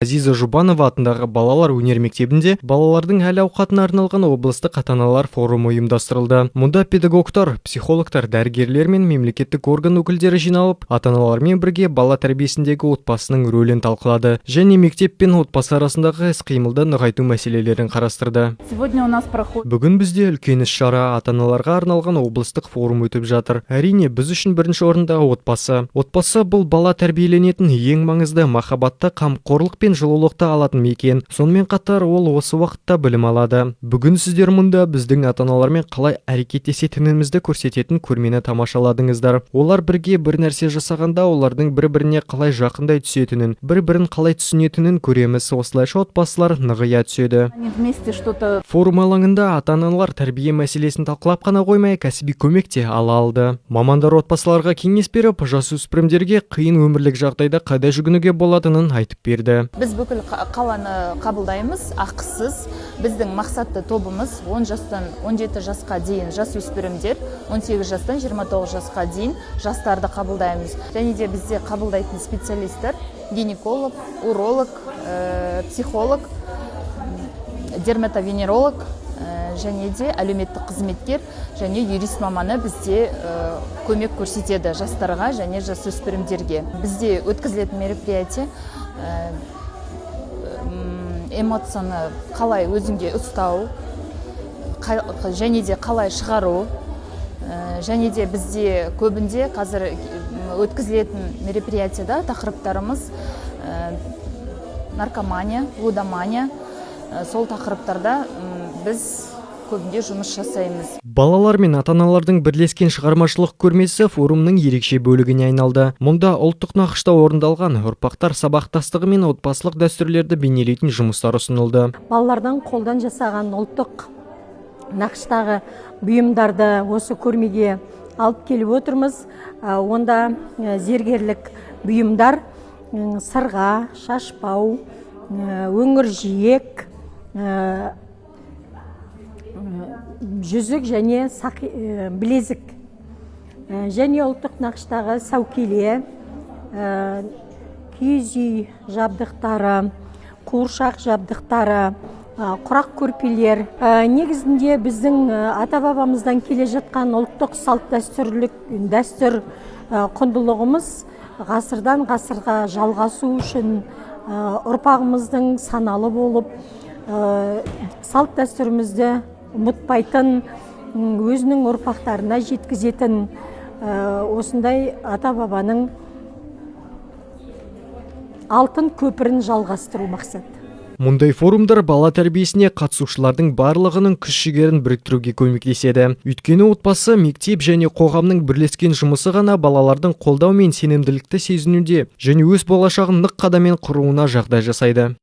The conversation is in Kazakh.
Азиза Жұбанова атындағы балалар өнер мектебінде балалардың әл-ауқатына арналған облыстық ата-аналар форумы ұйымдастырылды. Мұнда педагогтар, психологтар, дәрігерлер мен мемлекеттік орган өкілдері жиналып, ата-аналармен бірге бала тәрбиесіндегі отбасының рөлін талқылады және мектеп пен отбасы арасындағы іс-қимылды нығайту мәселелерін қарастырды. Бүгін бізде үлкен іс-шара, ата-аналарға арналған облыстық форум өтіп жатыр. Әрине, біз үшін бірінші орында отбасы. Отбасы бұл бала тәрбиеленетін ең маңызды, махаббатты, қамқорлық пен жылулықты алатын мекен. Сонымен қатар ол осы уақытта білім алады. Бүгін сіздер мұнда біздің ата-аналармен қалай әрекеттесетінімізді көрсететін көрмені тамашаладыңыздар. Олар бірге бір нәрсе жасағанда олардың бір-біріне қалай жақындай түсетінін, бір-бірін қалай түсінетінін көреміз. Осылайша отбасылар нығая түседі. Форум алаңында ата-аналар тәрбие мәселесін талқылап қана қоймай, кәсіби көмек те ала алды. Мамандар отбасыларға кеңес беріп, жасөспірімдерге қиын өмірлік жағдайда қайда жүгінуге болатынын айтып берді. Біз бүкіл қаланы қабылдаймыз, ақысыз. Біздің мақсатты тобымыз 10 жастан 17 жасқа дейін жасөспірімдер, 18 жастан 29 жасқа дейін жастарды қабылдаймыз. Және де бізде қабылдайтын специалисттер гинеколог, уролог, психолог, дерматовенеролог, және де әлеуметтік қызметкер және юрист маманы бізде көмек көрсетеді жастарға және жасөспірімдерге. Бізде өткізілетін мероприятие эмоцияны қалай өзіңде ұстау, және де қалай шығару, және де бізде көбінде қазір өткізілетін мероприятияда тақырыптарымыз наркомания, лудомания, сол тақырыптарда біз көбінде жұмыс жасаймыз. Балалар мен ата-аналардың бірлескен шығармашылық көрмесі форумның ерекше бөлігіне айналды. Мұнда ұлттық нақышта орындалған ұрпақтар сабақтастығы мен отбасылық дәстүрлерді бейнелейтін жұмыстар ұсынылды. Балалардан қолдан жасаған ұлттық нақыштағы бұйымдарды осы көрмеге алып келіп отырмыз. Онда зергерлік бұйымдар, сырға, шашпау, өңір жиек, жүзік және білезік, және ұлттық нақыштағы саукеле, киіз үй жабдықтары, қуыршақ жабдықтары, құрақ көрпелер. Негізінде біздің ата-бабамыздан келе жатқан ұлттық салт дәстүр құндылығымыз ғасырдан ғасырға жалғасу үшін ұрпағымыздың саналы болып, салт дәстүрімізді ұмытпайтын, өзінің ұрпақтарына жеткізетін осындай ата-бабаның алтын көпірін жалғастыру мақсат. Мұндай форумдар бала тәрбиесіне қатысушылардың барлығының күш-жігерін біріктіруге көмектеседі. Өйткені отбасы, мектеп және қоғамның бірлескен жұмысы ғана балалардың қолдау мен сенімділікті сезінуде және өз болашағын нық қадаммен құруына жағдай жасайды.